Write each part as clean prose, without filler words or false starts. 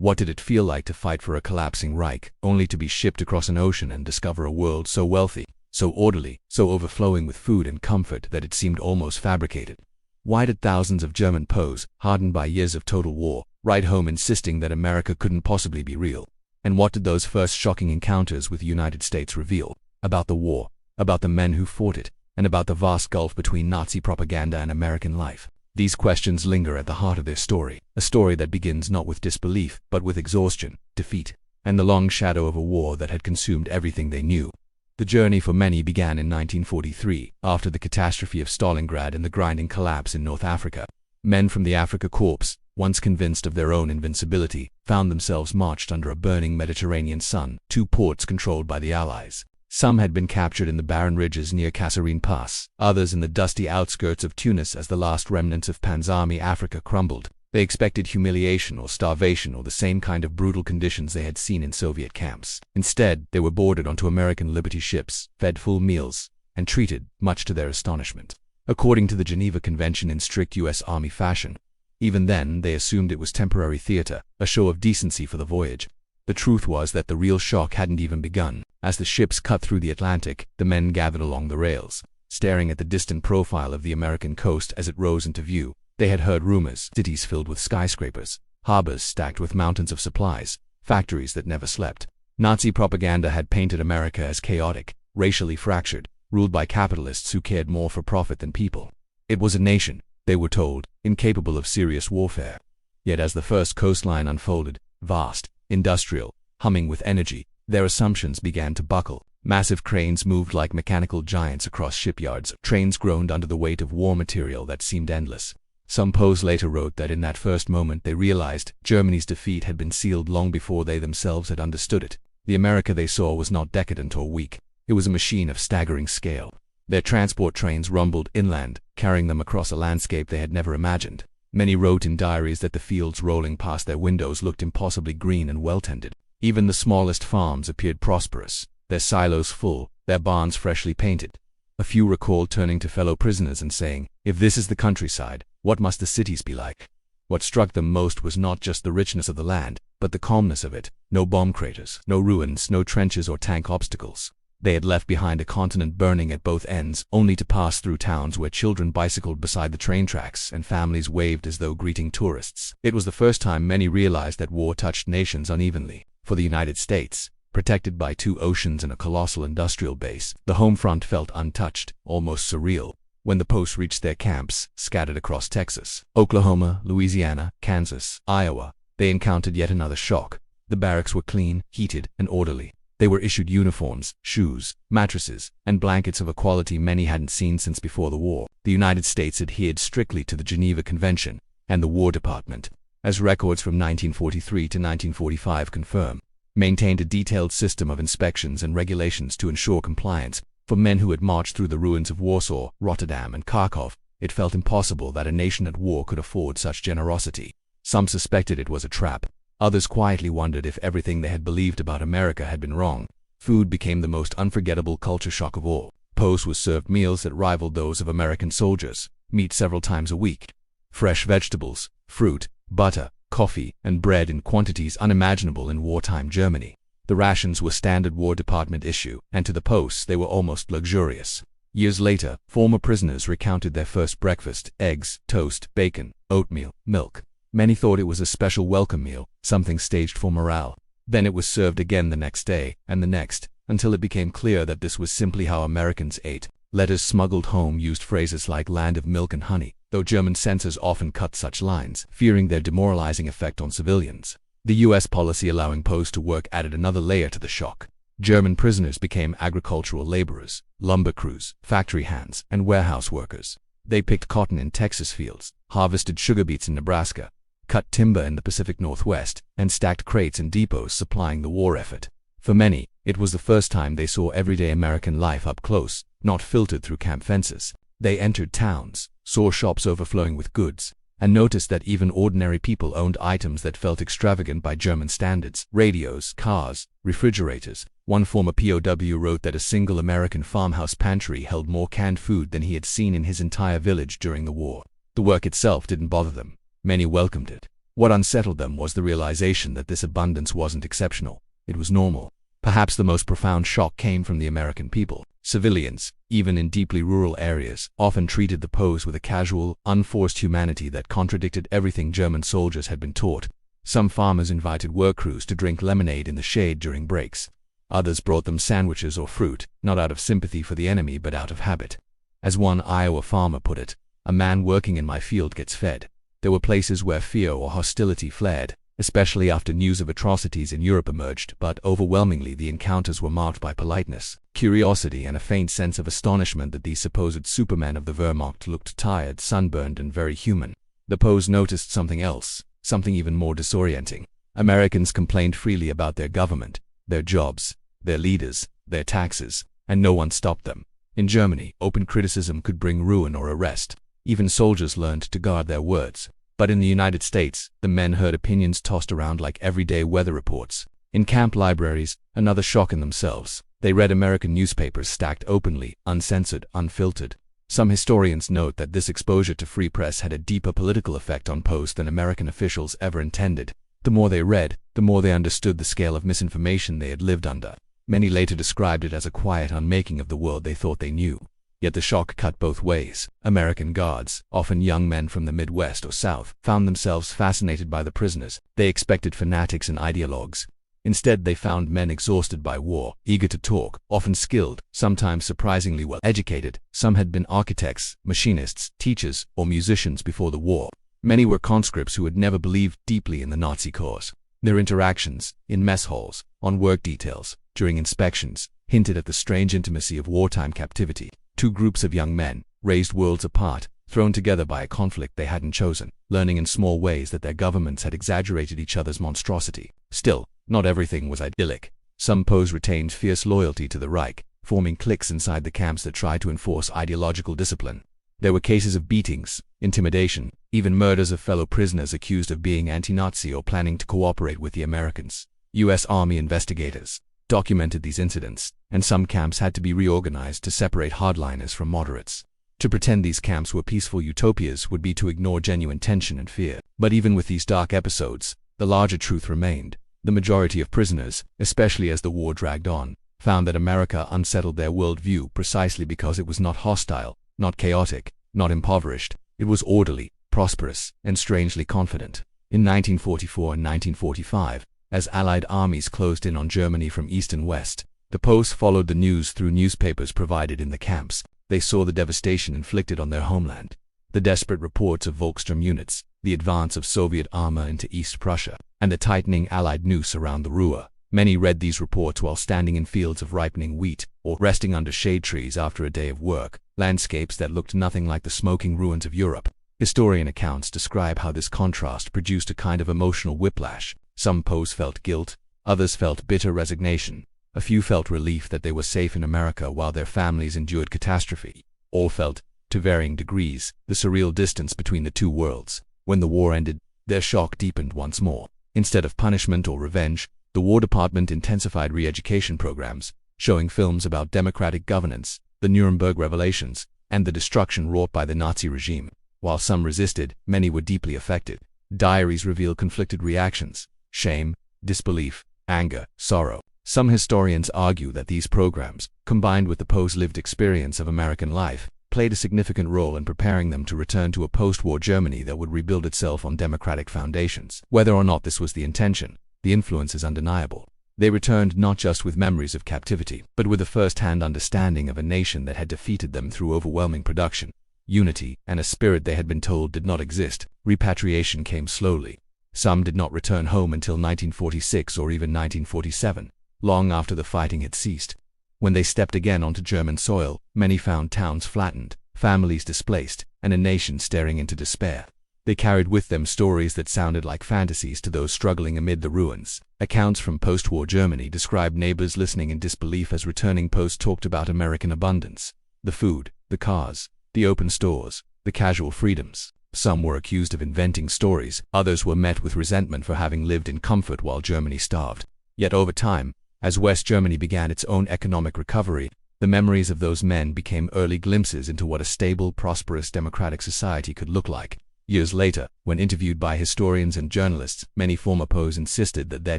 What did it feel like to fight for a collapsing Reich, only to be shipped across an ocean and discover a world so wealthy, so orderly, so overflowing with food and comfort that it seemed almost fabricated? Why did thousands of German POWs, hardened by years of total war, write home insisting that America couldn't possibly be real? And what did those first shocking encounters with the United States reveal? About the war, about the men who fought it, and about the vast gulf between Nazi propaganda and American life. These questions linger at the heart of their story, a story that begins not with disbelief, but with exhaustion, defeat, and the long shadow of a war that had consumed everything they knew. The journey for many began in 1943, after the catastrophe of Stalingrad and the grinding collapse in North Africa. Men from the Afrika Korps, once convinced of their own invincibility, found themselves marched under a burning Mediterranean sun, two ports controlled by the Allies. Some had been captured in the barren ridges near Kasserine Pass, others in the dusty outskirts of Tunis as the last remnants of Panzerarmee Africa crumbled. They expected humiliation or starvation or the same kind of brutal conditions they had seen in Soviet camps. Instead, they were boarded onto American Liberty ships, fed full meals, and treated, much to their astonishment, according to the Geneva Convention in strict U.S. Army fashion. Even then, they assumed it was temporary theater, a show of decency for the voyage. The truth was that the real shock hadn't even begun. As the ships cut through the Atlantic, the men gathered along the rails, staring at the distant profile of the American coast as it rose into view. They had heard rumors, cities filled with skyscrapers, harbors stacked with mountains of supplies, factories that never slept. Nazi propaganda had painted America as chaotic, racially fractured, ruled by capitalists who cared more for profit than people. It was a nation, they were told, incapable of serious warfare. Yet as the first coastline unfolded, vast, industrial, humming with energy, their assumptions began to buckle. Massive cranes moved like mechanical giants across shipyards. Trains groaned under the weight of war material that seemed endless. Some POWs later wrote that in that first moment they realized Germany's defeat had been sealed long before they themselves had understood it. The America they saw was not decadent or weak. It was a machine of staggering scale. Their transport trains rumbled inland, carrying them across a landscape they had never imagined. Many wrote in diaries that the fields rolling past their windows looked impossibly green and well-tended. Even the smallest farms appeared prosperous, their silos full, their barns freshly painted. A few recalled turning to fellow prisoners and saying, "If this is the countryside, what must the cities be like?" What struck them most was not just the richness of the land, but the calmness of it. No bomb craters, no ruins, no trenches or tank obstacles. They had left behind a continent burning at both ends, only to pass through towns where children bicycled beside the train tracks and families waved as though greeting tourists. It was the first time many realized that war touched nations unevenly. For the United States, protected by two oceans and a colossal industrial base, the home front felt untouched, almost surreal. When the POWs reached their camps, scattered across Texas, Oklahoma, Louisiana, Kansas, Iowa, they encountered yet another shock. The barracks were clean, heated, and orderly. They were issued uniforms, shoes, mattresses, and blankets of a quality many hadn't seen since before the war. The United States adhered strictly to the Geneva Convention, and the War Department, as records from 1943 to 1945 confirm, maintained a detailed system of inspections and regulations to ensure compliance. For men who had marched through the ruins of Warsaw, Rotterdam, and Kharkov, it felt impossible that a nation at war could afford such generosity. Some suspected it was a trap. Others quietly wondered if everything they had believed about America had been wrong. Food became the most unforgettable culture shock of all. POWs was served meals that rivaled those of American soldiers, meat several times a week, fresh vegetables, fruit, butter, coffee, and bread in quantities unimaginable in wartime Germany. The rations were standard War Department issue, and to the POWs they were almost luxurious. Years later, former prisoners recounted their first breakfast: eggs, toast, bacon, oatmeal, milk. Many thought it was a special welcome meal, something staged for morale. Then it was served again the next day, and the next, until it became clear that this was simply how Americans ate. Letters smuggled home used phrases like "land of milk and honey," though German censors often cut such lines, fearing their demoralizing effect on civilians. The U.S. policy allowing POWs to work added another layer to the shock. German prisoners became agricultural laborers, lumber crews, factory hands, and warehouse workers. They picked cotton in Texas fields, harvested sugar beets in Nebraska, cut timber in the Pacific Northwest, and stacked crates in depots supplying the war effort. For many, it was the first time they saw everyday American life up close, not filtered through camp fences. They entered towns, saw shops overflowing with goods, and noticed that even ordinary people owned items that felt extravagant by German standards: radios, cars, refrigerators. One former POW wrote that a single American farmhouse pantry held more canned food than he had seen in his entire village during the war. The work itself didn't bother them. Many welcomed it. What unsettled them was the realization that this abundance wasn't exceptional. It was normal. Perhaps the most profound shock came from the American people. Civilians, even in deeply rural areas, often treated the POWs with a casual, unforced humanity that contradicted everything German soldiers had been taught. Some farmers invited work crews to drink lemonade in the shade during breaks. Others brought them sandwiches or fruit, not out of sympathy for the enemy but out of habit. As one Iowa farmer put it, "A man working in my field gets fed." There were places where fear or hostility flared, especially after news of atrocities in Europe emerged, but overwhelmingly the encounters were marked by politeness, curiosity, and a faint sense of astonishment that these supposed supermen of the Wehrmacht looked tired, sunburned, and very human. The POWs noticed something else, something even more disorienting. Americans complained freely about their government, their jobs, their leaders, their taxes, and no one stopped them. In Germany, open criticism could bring ruin or arrest. Even soldiers learned to guard their words. But in the United States, the men heard opinions tossed around like everyday weather reports. In camp libraries, another shock in themselves, they read American newspapers stacked openly, uncensored, unfiltered. Some historians note that this exposure to free press had a deeper political effect on POWs than American officials ever intended. The more they read, the more they understood the scale of misinformation they had lived under. Many later described it as a quiet unmaking of the world they thought they knew. Yet the shock cut both ways. American guards, often young men from the Midwest or South, found themselves fascinated by the prisoners. They expected fanatics and ideologues. Instead, they found men exhausted by war, eager to talk, often skilled, sometimes surprisingly well educated. Some had been architects, machinists, teachers, or musicians before the war. Many were conscripts who had never believed deeply in the Nazi cause. Their interactions, in mess halls, on work details, during inspections, hinted at the strange intimacy of wartime captivity. Two groups of young men, raised worlds apart, thrown together by a conflict they hadn't chosen, learning in small ways that their governments had exaggerated each other's monstrosity. Still, not everything was idyllic. Some POWs retained fierce loyalty to the Reich, forming cliques inside the camps that tried to enforce ideological discipline. There were cases of beatings, intimidation, even murders of fellow prisoners accused of being anti-Nazi or planning to cooperate with the Americans. U.S. Army investigators documented these incidents, and some camps had to be reorganized to separate hardliners from moderates. To pretend these camps were peaceful utopias would be to ignore genuine tension and fear. But even with these dark episodes, the larger truth remained. The majority of prisoners, especially as the war dragged on, found that America unsettled their worldview precisely because it was not hostile, not chaotic, not impoverished. It was orderly, prosperous, and strangely confident. In 1944 and 1945, as Allied armies closed in on Germany from east and west, the POWs followed the news through newspapers provided in the camps. They saw the devastation inflicted on their homeland, the desperate reports of Volkssturm units, the advance of Soviet armor into East Prussia, and the tightening Allied noose around the Ruhr. Many read these reports while standing in fields of ripening wheat, or resting under shade trees after a day of work, landscapes that looked nothing like the smoking ruins of Europe. Historian accounts describe how this contrast produced a kind of emotional whiplash. Some POWs felt guilt, others felt bitter resignation. A few felt relief that they were safe in America while their families endured catastrophe. All felt, to varying degrees, the surreal distance between the two worlds. When the war ended, their shock deepened once more. Instead of punishment or revenge, the War Department intensified re-education programs, showing films about democratic governance, the Nuremberg revelations, and the destruction wrought by the Nazi regime. While some resisted, many were deeply affected. Diaries reveal conflicted reactions: shame, disbelief, anger, sorrow. Some historians argue that these programs, combined with the POWs' lived experience of American life, played a significant role in preparing them to return to a post-war Germany that would rebuild itself on democratic foundations. Whether or not this was the intention, the influence is undeniable. They returned not just with memories of captivity, but with a first-hand understanding of a nation that had defeated them through overwhelming production, unity, and a spirit they had been told did not exist. Repatriation came slowly. Some did not return home until 1946 or even 1947, long after the fighting had ceased. When they stepped again onto German soil, many found towns flattened, families displaced, and a nation staring into despair. They carried with them stories that sounded like fantasies to those struggling amid the ruins. Accounts from post-war Germany described neighbors listening in disbelief as returning POWs talked about American abundance, the food, the cars, the open stores, the casual freedoms. Some were accused of inventing stories, others were met with resentment for having lived in comfort while Germany starved. Yet over time, as West Germany began its own economic recovery, the memories of those men became early glimpses into what a stable, prosperous, democratic society could look like. Years later, when interviewed by historians and journalists, many former POWs insisted that their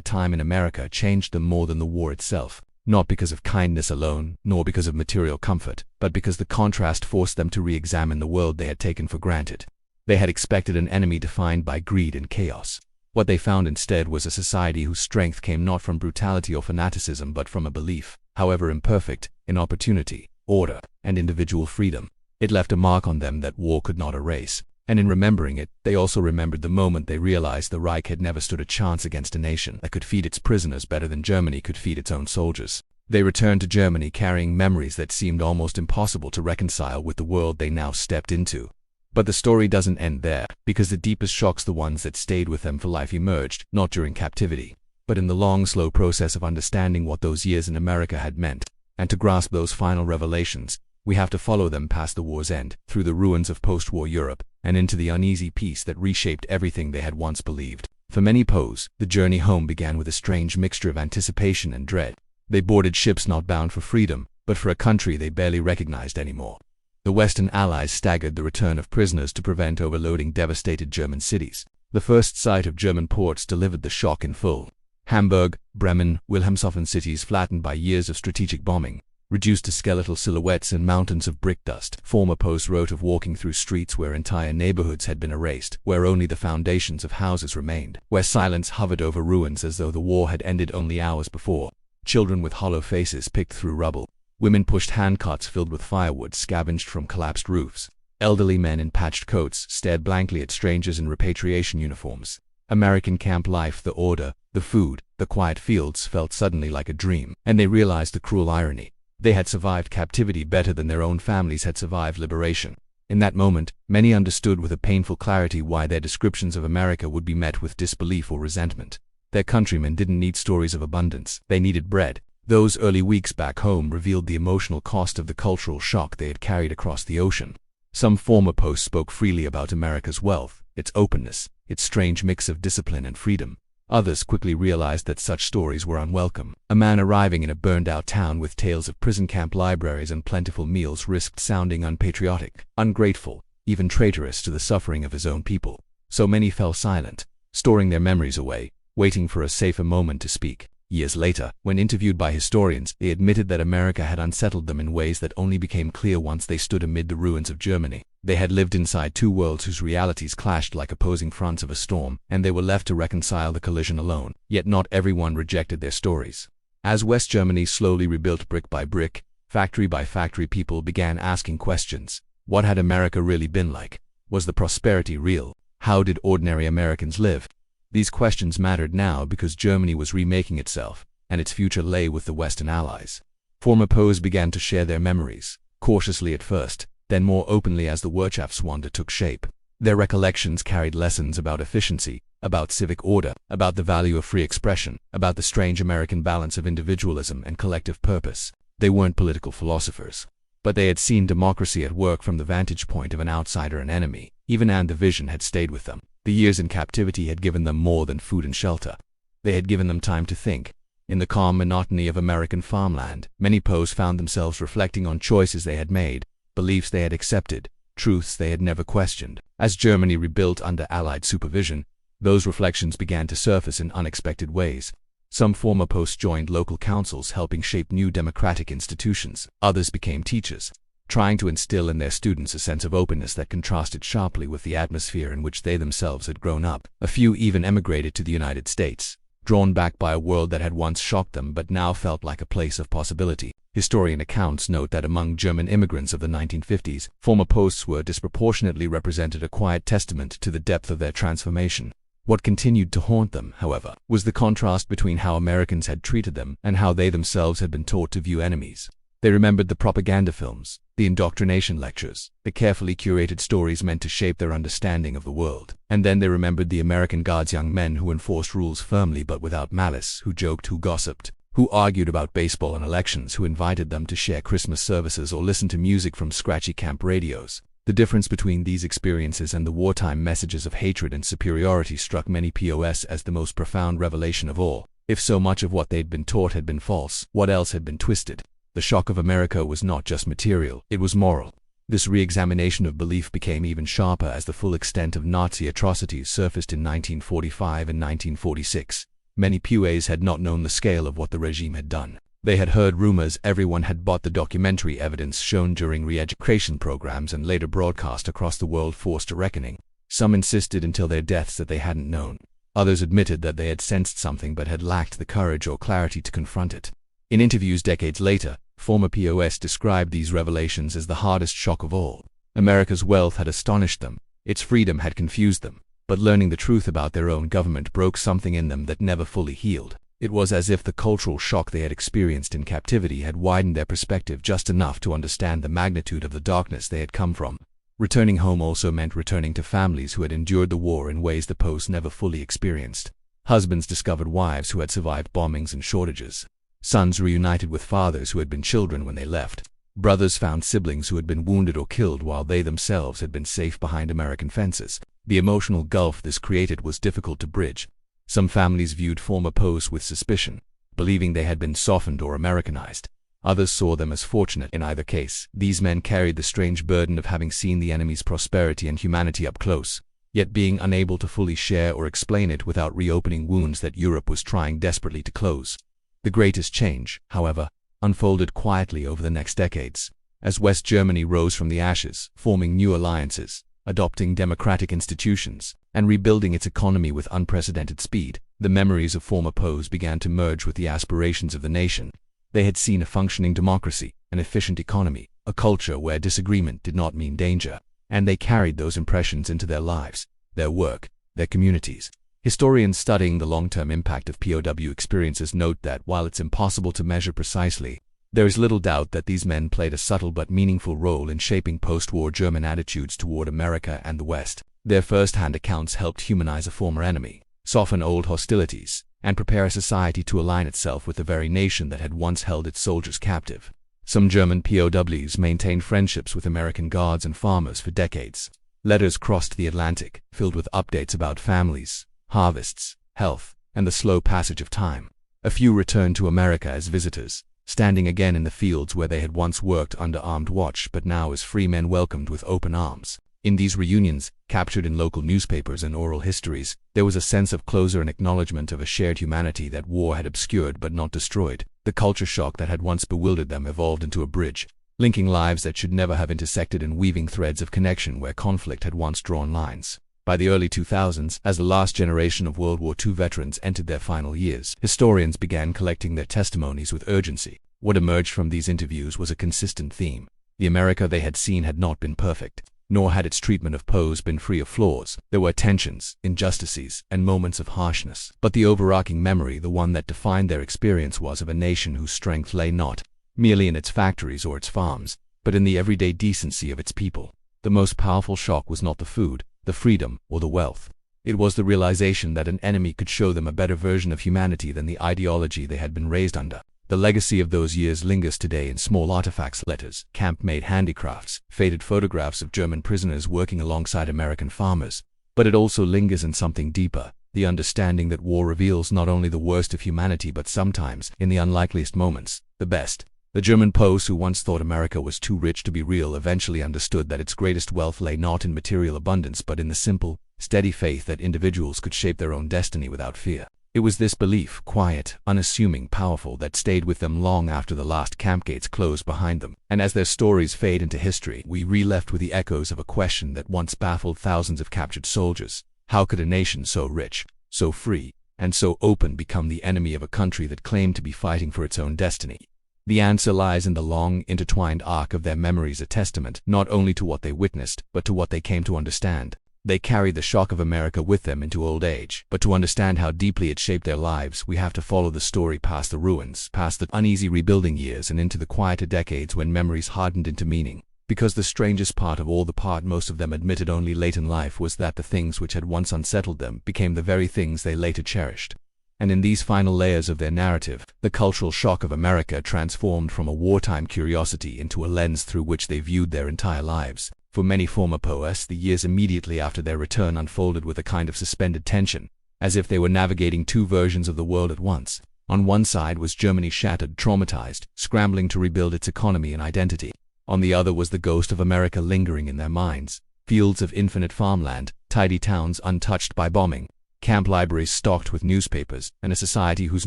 time in America changed them more than the war itself, not because of kindness alone, nor because of material comfort, but because the contrast forced them to re-examine the world they had taken for granted. They had expected an enemy defined by greed and chaos. What they found instead was a society whose strength came not from brutality or fanaticism but from a belief, however imperfect, in opportunity, order, and individual freedom. It left a mark on them that war could not erase, and in remembering it, they also remembered the moment they realized the Reich had never stood a chance against a nation that could feed its prisoners better than Germany could feed its own soldiers. They returned to Germany carrying memories that seemed almost impossible to reconcile with the world they now stepped into. But the story doesn't end there, because the deepest shocks, the ones that stayed with them for life, emerged, not during captivity, but in the long, slow process of understanding what those years in America had meant. And to grasp those final revelations, we have to follow them past the war's end, through the ruins of post-war Europe, and into the uneasy peace that reshaped everything they had once believed. For many POWs, the journey home began with a strange mixture of anticipation and dread. They boarded ships not bound for freedom, but for a country they barely recognized anymore. The Western Allies staggered the return of prisoners to prevent overloading devastated German cities. The first sight of German ports delivered the shock in full. Hamburg, Bremen, Wilhelmshaven, cities flattened by years of strategic bombing, reduced to skeletal silhouettes and mountains of brick dust. Former POWs wrote of walking through streets where entire neighborhoods had been erased, where only the foundations of houses remained, where silence hovered over ruins as though the war had ended only hours before. Children with hollow faces picked through rubble. Women pushed handcarts filled with firewood scavenged from collapsed roofs. Elderly men in patched coats stared blankly at strangers in repatriation uniforms. American camp life, the order, the food, the quiet fields felt suddenly like a dream, and they realized the cruel irony. They had survived captivity better than their own families had survived liberation. In that moment, many understood with a painful clarity why their descriptions of America would be met with disbelief or resentment. Their countrymen didn't need stories of abundance, they needed bread. Those early weeks back home revealed the emotional cost of the cultural shock they had carried across the ocean. Some former POWs spoke freely about America's wealth, its openness, its strange mix of discipline and freedom. Others quickly realized that such stories were unwelcome. A man arriving in a burned-out town with tales of prison camp libraries and plentiful meals risked sounding unpatriotic, ungrateful, even traitorous to the suffering of his own people. So many fell silent, storing their memories away, waiting for a safer moment to speak. Years later, when interviewed by historians, they admitted that America had unsettled them in ways that only became clear once they stood amid the ruins of Germany. They had lived inside two worlds whose realities clashed like opposing fronts of a storm, and they were left to reconcile the collision alone. Yet not everyone rejected their stories. As West Germany slowly rebuilt brick by brick, factory by factory, people began asking questions. What had America really been like? Was the prosperity real? How did ordinary Americans live? These questions mattered now because Germany was remaking itself, and its future lay with the Western Allies. Former POWs began to share their memories, cautiously at first, then more openly as the Wirtschaftswunder took shape. Their recollections carried lessons about efficiency, about civic order, about the value of free expression, about the strange American balance of individualism and collective purpose. They weren't political philosophers, but they had seen democracy at work from the vantage point of an outsider and enemy. Even and the vision had stayed with them. The years in captivity had given them more than food and shelter. They had given them time to think. In the calm monotony of American farmland, many POWs found themselves reflecting on choices they had made, beliefs they had accepted, truths they had never questioned. As Germany rebuilt under Allied supervision, those reflections began to surface in unexpected ways. Some former POWs joined local councils helping shape new democratic institutions. Others became teachers, trying to instill in their students a sense of openness that contrasted sharply with the atmosphere in which they themselves had grown up. A few even emigrated to the United States, drawn back by a world that had once shocked them but now felt like a place of possibility. Historian accounts note that among German immigrants of the 1950s, former POWs were disproportionately represented, a quiet testament to the depth of their transformation. What continued to haunt them, however, was the contrast between how Americans had treated them and how they themselves had been taught to view enemies. They remembered the propaganda films, the indoctrination lectures, the carefully curated stories meant to shape their understanding of the world. And then they remembered the American Guard's young men who enforced rules firmly but without malice, who joked, who gossiped, who argued about baseball and elections, who invited them to share Christmas services or listen to music from scratchy camp radios. The difference between these experiences and the wartime messages of hatred and superiority struck many POWs as the most profound revelation of all. If so much of what they'd been taught had been false, what else had been twisted? The shock of America was not just material, it was moral. This re-examination of belief became even sharper as the full extent of Nazi atrocities surfaced in 1945 and 1946. Many POWs had not known the scale of what the regime had done. They had heard rumors, everyone had bought the documentary evidence shown during re-education programs and later broadcast across the world forced a reckoning. Some insisted until their deaths that they hadn't known. Others admitted that they had sensed something but had lacked the courage or clarity to confront it. In interviews decades later, former POWs described these revelations as the hardest shock of all. America's wealth had astonished them, its freedom had confused them, but learning the truth about their own government broke something in them that never fully healed. It was as if the cultural shock they had experienced in captivity had widened their perspective just enough to understand the magnitude of the darkness they had come from. Returning home also meant returning to families who had endured the war in ways the POWs never fully experienced. Husbands discovered wives who had survived bombings and shortages. Sons reunited with fathers who had been children when they left. Brothers found siblings who had been wounded or killed while they themselves had been safe behind American fences. The emotional gulf this created was difficult to bridge. Some families viewed former POWs with suspicion, believing they had been softened or Americanized. Others saw them as fortunate. In either case, these men carried the strange burden of having seen the enemy's prosperity and humanity up close, yet being unable to fully share or explain it without reopening wounds that Europe was trying desperately to close. The greatest change, however, unfolded quietly over the next decades. As West Germany rose from the ashes, forming new alliances, adopting democratic institutions, and rebuilding its economy with unprecedented speed, the memories of former POWs began to merge with the aspirations of the nation. They had seen a functioning democracy, an efficient economy, a culture where disagreement did not mean danger, and they carried those impressions into their lives, their work, their communities. Historians studying the long-term impact of POW experiences note that while it's impossible to measure precisely, there is little doubt that these men played a subtle but meaningful role in shaping post-war German attitudes toward America and the West. Their first-hand accounts helped humanize a former enemy, soften old hostilities, and prepare a society to align itself with the very nation that had once held its soldiers captive. Some German POWs maintained friendships with American guards and farmers for decades. Letters crossed the Atlantic, filled with updates about families, harvests, health, and the slow passage of time. A few returned to America as visitors, standing again in the fields where they had once worked under armed watch but now as free men welcomed with open arms. In these reunions, captured in local newspapers and oral histories, there was a sense of closure and acknowledgement of a shared humanity that war had obscured but not destroyed. The culture shock that had once bewildered them evolved into a bridge, linking lives that should never have intersected and weaving threads of connection where conflict had once drawn lines. By the early 2000s, as the last generation of World War II veterans entered their final years, historians began collecting their testimonies with urgency. What emerged from these interviews was a consistent theme. The America they had seen had not been perfect, nor had its treatment of POWs been free of flaws. There were tensions, injustices, and moments of harshness. But the overarching memory, the one that defined their experience, was of a nation whose strength lay not merely in its factories or its farms, but in the everyday decency of its people. The most powerful shock was not the food, the freedom, or the wealth. It was the realization that an enemy could show them a better version of humanity than the ideology they had been raised under. The legacy of those years lingers today in small artifacts, letters, camp-made handicrafts, faded photographs of German prisoners working alongside American farmers. But it also lingers in something deeper, the understanding that war reveals not only the worst of humanity but sometimes, in the unlikeliest moments, the best. The German POWs who once thought America was too rich to be real eventually understood that its greatest wealth lay not in material abundance but in the simple, steady faith that individuals could shape their own destiny without fear. It was this belief, quiet, unassuming, powerful, that stayed with them long after the last camp gates closed behind them. And as their stories fade into history, we re-left with the echoes of a question that once baffled thousands of captured soldiers. How could a nation so rich, so free, and so open become the enemy of a country that claimed to be fighting for its own destiny? The answer lies in the long, intertwined arc of their memories, a testament not only to what they witnessed, but to what they came to understand. They carried the shock of America with them into old age, but to understand how deeply it shaped their lives, we have to follow the story past the ruins, past the uneasy rebuilding years, and into the quieter decades when memories hardened into meaning. Because the strangest part of all, the part most of them admitted only late in life, was that the things which had once unsettled them became the very things they later cherished. And in these final layers of their narrative, the cultural shock of America transformed from a wartime curiosity into a lens through which they viewed their entire lives. For many former POWs, the years immediately after their return unfolded with a kind of suspended tension, as if they were navigating two versions of the world at once. On one side was Germany, shattered, traumatized, scrambling to rebuild its economy and identity. On the other was the ghost of America lingering in their minds. Fields of infinite farmland, tidy towns untouched by bombing, camp libraries stocked with newspapers, and a society whose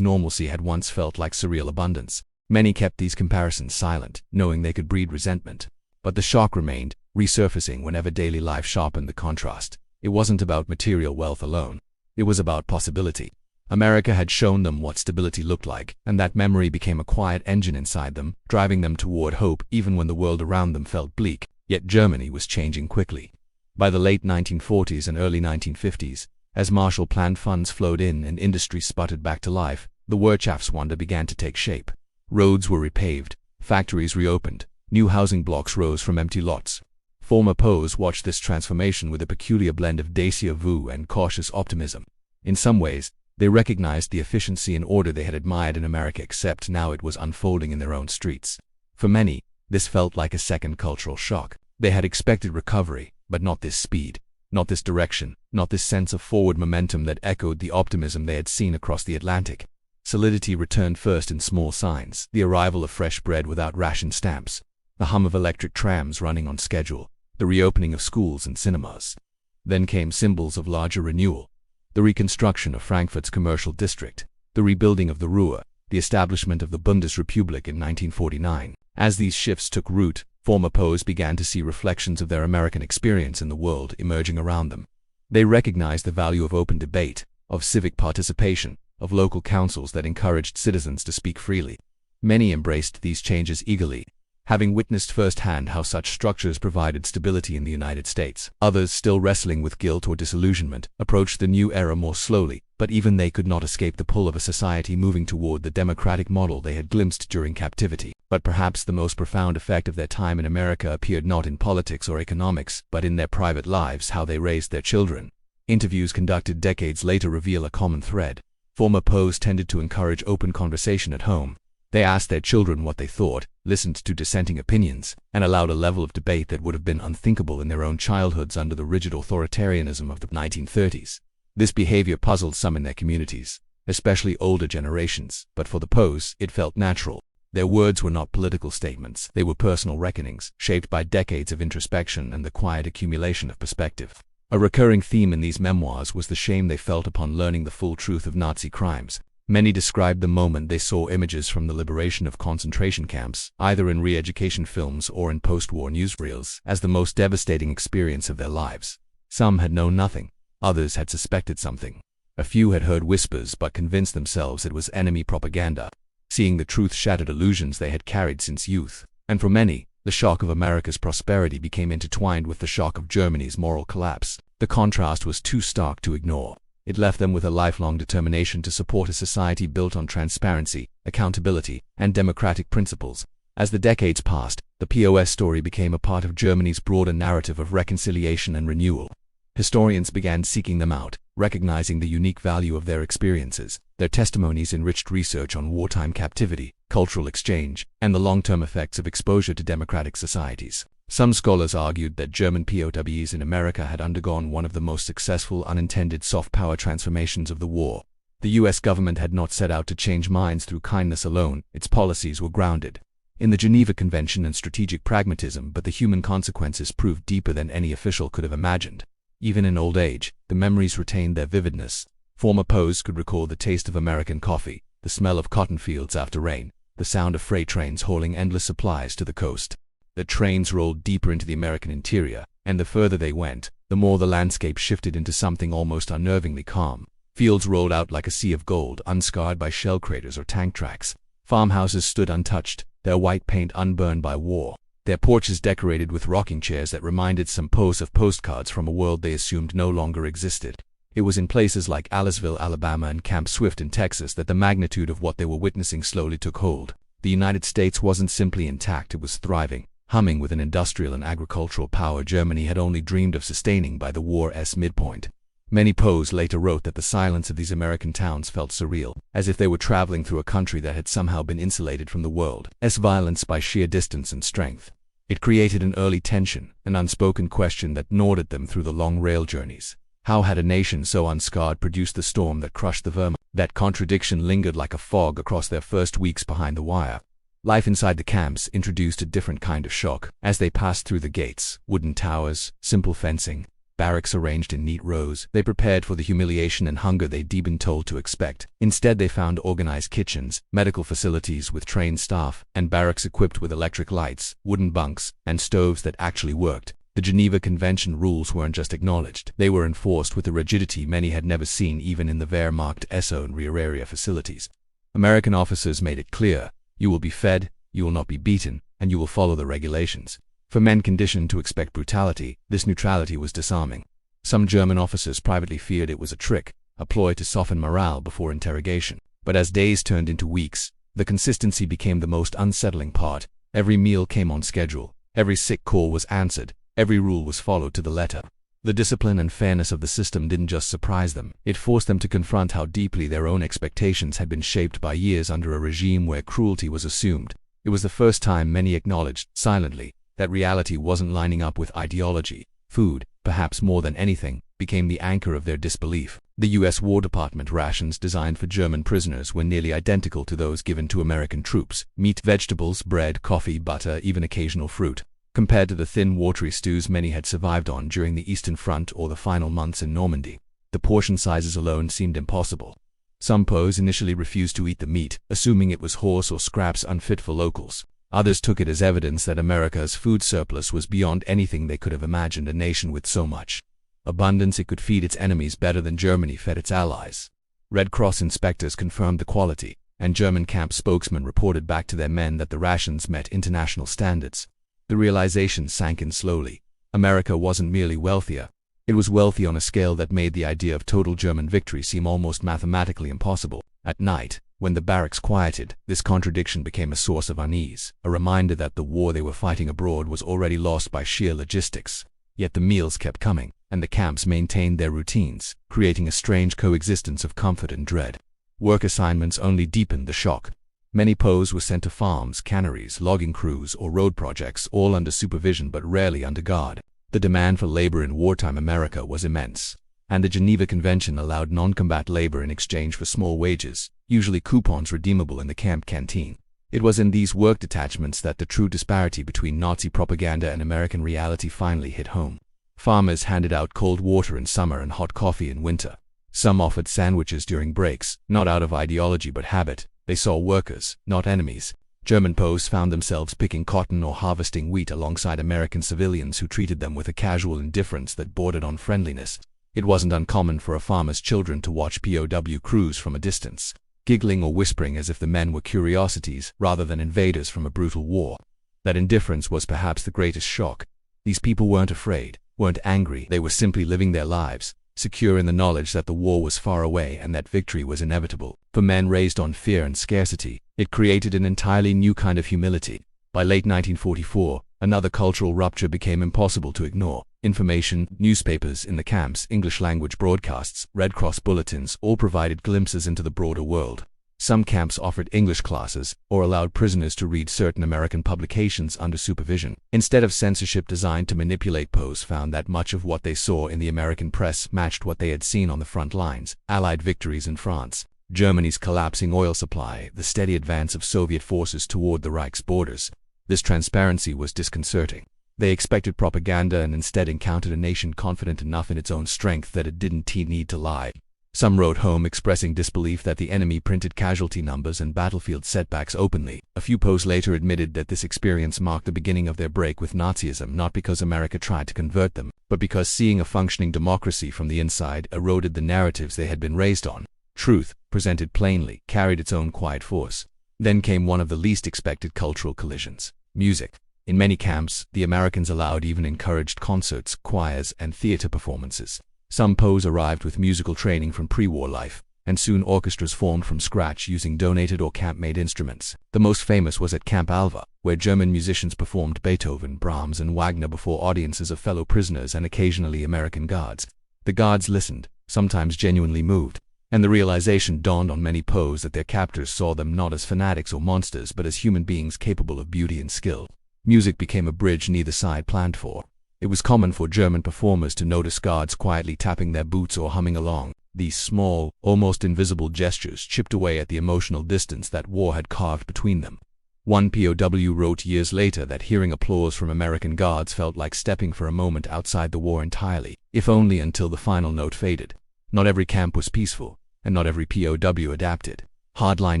normalcy had once felt like surreal abundance. Many kept these comparisons silent, knowing they could breed resentment. But the shock remained, resurfacing whenever daily life sharpened the contrast. It wasn't about material wealth alone. It was about possibility. America had shown them what stability looked like, and that memory became a quiet engine inside them, driving them toward hope even when the world around them felt bleak. Yet Germany was changing quickly. By the late 1940s and early 1950s, as Marshall-planned funds flowed in and industry sputtered back to life, the Wirtschaftswunder began to take shape. Roads were repaved, factories reopened, new housing blocks rose from empty lots. Former POWs watched this transformation with a peculiar blend of déjà vu and cautious optimism. In some ways, they recognized the efficiency and order they had admired in America, except now it was unfolding in their own streets. For many, this felt like a second cultural shock. They had expected recovery, but not this speed, not this direction, not this sense of forward momentum that echoed the optimism they had seen across the Atlantic. Solidity returned first in small signs: the arrival of fresh bread without ration stamps, the hum of electric trams running on schedule, the reopening of schools and cinemas. Then came symbols of larger renewal: the reconstruction of Frankfurt's commercial district, the rebuilding of the Ruhr, the establishment of the Bundesrepublik in 1949. As these shifts took root, former POWs began to see reflections of their American experience in the world emerging around them. They recognized the value of open debate, of civic participation, of local councils that encouraged citizens to speak freely. Many embraced these changes eagerly, having witnessed firsthand how such structures provided stability in the United States. Others, still wrestling with guilt or disillusionment, approached the new era more slowly, but even they could not escape the pull of a society moving toward the democratic model they had glimpsed during captivity. But perhaps the most profound effect of their time in America appeared not in politics or economics, but in their private lives, how they raised their children. Interviews conducted decades later reveal a common thread. Former POWs tended to encourage open conversation at home. They asked their children what they thought, listened to dissenting opinions, and allowed a level of debate that would have been unthinkable in their own childhoods under the rigid authoritarianism of the 1930s. This behavior puzzled some in their communities, especially older generations, but for the POWs, it felt natural. Their words were not political statements, they were personal reckonings, shaped by decades of introspection and the quiet accumulation of perspective. A recurring theme in these memoirs was the shame they felt upon learning the full truth of Nazi crimes. Many described the moment they saw images from the liberation of concentration camps, either in re-education films or in post-war newsreels, as the most devastating experience of their lives. Some had known nothing, others had suspected something. A few had heard whispers but convinced themselves it was enemy propaganda. Seeing the truth shattered illusions they had carried since youth. And for many, the shock of America's prosperity became intertwined with the shock of Germany's moral collapse. The contrast was too stark to ignore. It left them with a lifelong determination to support a society built on transparency, accountability, and democratic principles. As the decades passed, the POS story became a part of Germany's broader narrative of reconciliation and renewal. Historians began seeking them out, recognizing the unique value of their experiences. Their testimonies enriched research on wartime captivity, cultural exchange, and the long-term effects of exposure to democratic societies. Some scholars argued that German POWs in America had undergone one of the most successful unintended soft power transformations of the war. The US government had not set out to change minds through kindness alone, its policies were grounded in the Geneva Convention and strategic pragmatism, but the human consequences proved deeper than any official could have imagined. Even in old age, the memories retained their vividness. Former POWs could recall the taste of American coffee, the smell of cotton fields after rain, the sound of freight trains hauling endless supplies to the coast. The trains rolled deeper into the American interior, and the further they went, the more the landscape shifted into something almost unnervingly calm. Fields rolled out like a sea of gold, unscarred by shell craters or tank tracks. Farmhouses stood untouched, their white paint unburned by war, their porches decorated with rocking chairs that reminded some POWs of postcards from a world they assumed no longer existed. It was in places like Aliceville, Alabama and Camp Swift in Texas that the magnitude of what they were witnessing slowly took hold. The United States wasn't simply intact, it was thriving, humming with an industrial and agricultural power Germany had only dreamed of sustaining by the war's midpoint. Many POWs later wrote that the silence of these American towns felt surreal, as if they were traveling through a country that had somehow been insulated from the world's violence by sheer distance and strength. It created an early tension, an unspoken question that gnawed at them through the long rail journeys. How had a nation so unscarred produced the storm that crushed the Wehrmacht? That contradiction lingered like a fog across their first weeks behind the wire. Life inside the camps introduced a different kind of shock. As they passed through the gates, wooden towers, simple fencing, barracks arranged in neat rows, they prepared for the humiliation and hunger they'd been told to expect. Instead, they found organized kitchens, medical facilities with trained staff, and barracks equipped with electric lights, wooden bunks, and stoves that actually worked. The Geneva Convention rules weren't just acknowledged, they were enforced with a rigidity many had never seen even in the Wehrmacht SO and rear area facilities. American officers made it clear, you will be fed, you will not be beaten, and you will follow the regulations. For men conditioned to expect brutality, this neutrality was disarming. Some German officers privately feared it was a trick, a ploy to soften morale before interrogation. But as days turned into weeks, the consistency became the most unsettling part. Every meal came on schedule, every sick call was answered, every rule was followed to the letter. The discipline and fairness of the system didn't just surprise them, it forced them to confront how deeply their own expectations had been shaped by years under a regime where cruelty was assumed. It was the first time many acknowledged, silently, that reality wasn't lining up with ideology. Food, perhaps more than anything, became the anchor of their disbelief. The U.S. War Department rations designed for German prisoners were nearly identical to those given to American troops: meat, vegetables, bread, coffee, butter, even occasional fruit. Compared to the thin, watery stews many had survived on during the Eastern Front or the final months in Normandy, the portion sizes alone seemed impossible. Some POWs initially refused to eat the meat, assuming it was horse or scraps unfit for locals. Others took it as evidence that America's food surplus was beyond anything they could have imagined. A nation with so much abundance it could feed its enemies better than Germany fed its allies. Red Cross inspectors confirmed the quality, and German camp spokesmen reported back to their men that the rations met international standards. The realization sank in slowly. America wasn't merely wealthier, it was wealthy on a scale that made the idea of total German victory seem almost mathematically impossible. At night, when the barracks quieted, this contradiction became a source of unease, a reminder that the war they were fighting abroad was already lost by sheer logistics. Yet the meals kept coming, and the camps maintained their routines, creating a strange coexistence of comfort and dread. Work assignments only deepened the shock. Many POWs were sent to farms, canneries, logging crews, or road projects, all under supervision but rarely under guard. The demand for labor in wartime America was immense, and the Geneva Convention allowed non-combat labor in exchange for small wages, usually coupons redeemable in the camp canteen. It was in these work detachments that the true disparity between Nazi propaganda and American reality finally hit home. Farmers handed out cold water in summer and hot coffee in winter. Some offered sandwiches during breaks, not out of ideology but habit. They saw workers, not enemies. German POWs found themselves picking cotton or harvesting wheat alongside American civilians who treated them with a casual indifference that bordered on friendliness. It wasn't uncommon for a farmer's children to watch POW crews from a distance, giggling or whispering as if the men were curiosities rather than invaders from a brutal war. That indifference was perhaps the greatest shock. These people weren't afraid, weren't angry, they were simply living their lives, secure in the knowledge that the war was far away and that victory was inevitable. For men raised on fear and scarcity, it created an entirely new kind of humility. By late 1944, another cultural rupture became impossible to ignore. Information, newspapers in the camps, English-language broadcasts, Red Cross bulletins all provided glimpses into the broader world. Some camps offered English classes or allowed prisoners to read certain American publications under supervision. Instead of censorship designed to manipulate, POWs found that much of what they saw in the American press matched what they had seen on the front lines: Allied victories in France, Germany's collapsing oil supply, the steady advance of Soviet forces toward the Reich's borders. This transparency was disconcerting. They expected propaganda and instead encountered a nation confident enough in its own strength that it didn't need to lie. Some wrote home expressing disbelief that the enemy printed casualty numbers and battlefield setbacks openly. A few POWs later admitted that this experience marked the beginning of their break with Nazism, not because America tried to convert them, but because seeing a functioning democracy from the inside eroded the narratives they had been raised on. Truth, presented plainly, carried its own quiet force. Then came one of the least expected cultural collisions: music. In many camps, the Americans allowed, even encouraged, concerts, choirs, and theater performances. Some POWs arrived with musical training from pre-war life, and soon orchestras formed from scratch using donated or camp-made instruments. The most famous was at Camp Alva, where German musicians performed Beethoven, Brahms, and Wagner before audiences of fellow prisoners and occasionally American guards. The guards listened, sometimes genuinely moved, and the realization dawned on many POWs that their captors saw them not as fanatics or monsters but as human beings capable of beauty and skill. Music became a bridge neither side planned for. It was common for German performers to notice guards quietly tapping their boots or humming along. These small, almost invisible gestures chipped away at the emotional distance that war had carved between them. One POW wrote years later that hearing applause from American guards felt like stepping for a moment outside the war entirely, if only until the final note faded. Not every camp was peaceful, and not every POW adapted. Hardline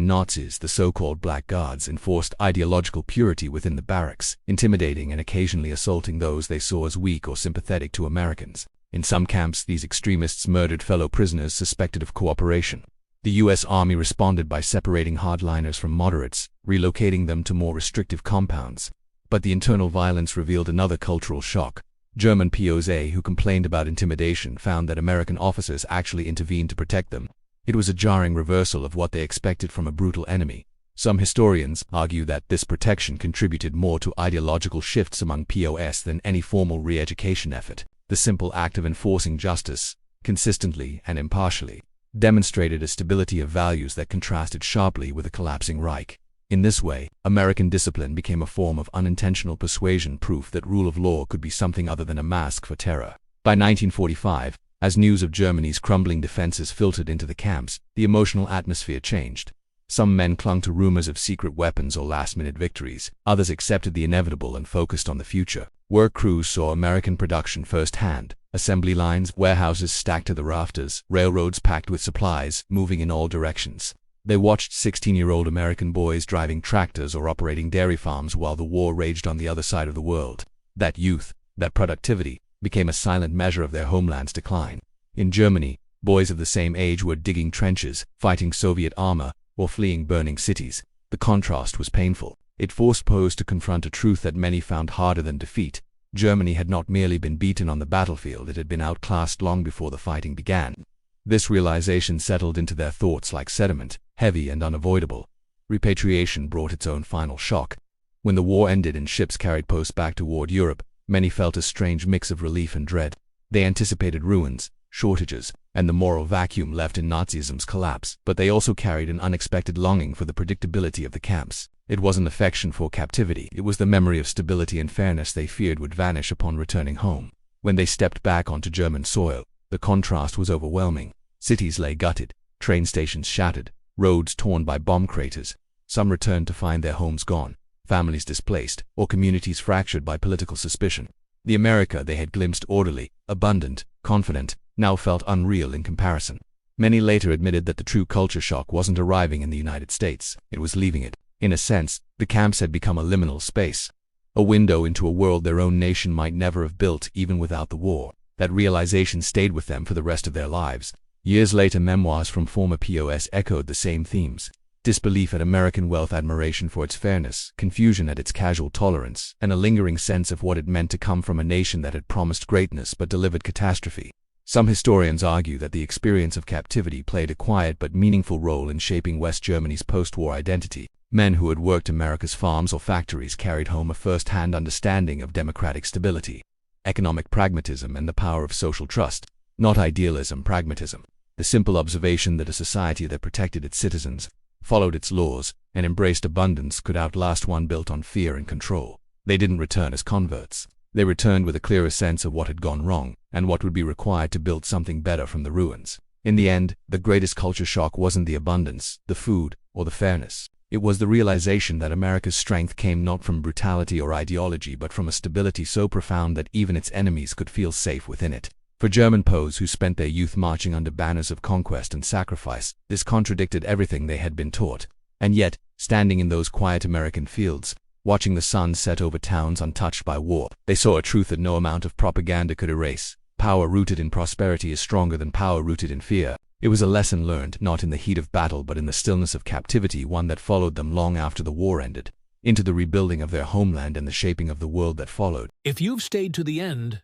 Nazis, the so-called Black Guards, enforced ideological purity within the barracks, intimidating and occasionally assaulting those they saw as weak or sympathetic to Americans. In some camps, these extremists murdered fellow prisoners suspected of cooperation. The U.S. Army responded by separating hardliners from moderates, relocating them to more restrictive compounds. But the internal violence revealed another cultural shock. German POWs who complained about intimidation found that American officers actually intervened to protect them. It was a jarring reversal of what they expected from a brutal enemy. Some historians argue that this protection contributed more to ideological shifts among POWs than any formal re-education effort. The simple act of enforcing justice, consistently and impartially, demonstrated a stability of values that contrasted sharply with a collapsing Reich. In this way, American discipline became a form of unintentional persuasion, proof that rule of law could be something other than a mask for terror. By 1945, as news of Germany's crumbling defenses filtered into the camps, the emotional atmosphere changed. Some men clung to rumors of secret weapons or last-minute victories. Others accepted the inevitable and focused on the future. Work crews saw American production firsthand. Assembly lines, warehouses stacked to the rafters, railroads packed with supplies, moving in all directions. They watched 16-year-old American boys driving tractors or operating dairy farms while the war raged on the other side of the world. That youth, that productivity, became a silent measure of their homeland's decline. In Germany, boys of the same age were digging trenches, fighting Soviet armor, or fleeing burning cities. The contrast was painful. It forced POWs to confront a truth that many found harder than defeat. Germany had not merely been beaten on the battlefield, it had been outclassed long before the fighting began. This realization settled into their thoughts like sediment, heavy and unavoidable. Repatriation brought its own final shock. When the war ended and ships carried POWs back toward Europe, many felt a strange mix of relief and dread. They anticipated ruins, shortages, and the moral vacuum left in Nazism's collapse, but they also carried an unexpected longing for the predictability of the camps. It wasn't affection for captivity, it was the memory of stability and fairness they feared would vanish upon returning home. When they stepped back onto German soil, the contrast was overwhelming. Cities lay gutted, train stations shattered, roads torn by bomb craters. Some returned to find their homes gone, families displaced, or communities fractured by political suspicion. The America they had glimpsed orderly, abundant, confident, now felt unreal in comparison. Many later admitted that the true culture shock wasn't arriving in the United States, it was leaving it. In a sense, the camps had become a liminal space, a window into a world their own nation might never have built even without the war. That realization stayed with them for the rest of their lives. Years later, memoirs from former POWs echoed the same themes. Disbelief at American wealth, admiration for its fairness, confusion at its casual tolerance, and a lingering sense of what it meant to come from a nation that had promised greatness but delivered catastrophe. Some historians argue that the experience of captivity played a quiet but meaningful role in shaping West Germany's post-war identity. Men who had worked America's farms or factories carried home a first-hand understanding of democratic stability, economic pragmatism, and the power of social trust. Not idealism, pragmatism. The simple observation that a society that protected its citizens, followed its laws, and embraced abundance could outlast one built on fear and control. They didn't return as converts. They returned with a clearer sense of what had gone wrong, and what would be required to build something better from the ruins. In the end, the greatest culture shock wasn't the abundance, the food, or the fairness. It was the realization that America's strength came not from brutality or ideology but from a stability so profound that even its enemies could feel safe within it. For German POWs who spent their youth marching under banners of conquest and sacrifice, this contradicted everything they had been taught. And yet, standing in those quiet American fields, watching the sun set over towns untouched by war, they saw a truth that no amount of propaganda could erase. Power rooted in prosperity is stronger than power rooted in fear. It was a lesson learned not in the heat of battle but in the stillness of captivity, one that followed them long after the war ended, into the rebuilding of their homeland and the shaping of the world that followed. If you've stayed to the end,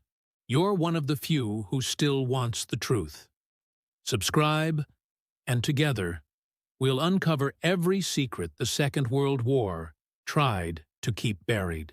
you're one of the few who still wants the truth. Subscribe, and together, we'll uncover every secret the Second World War tried to keep buried.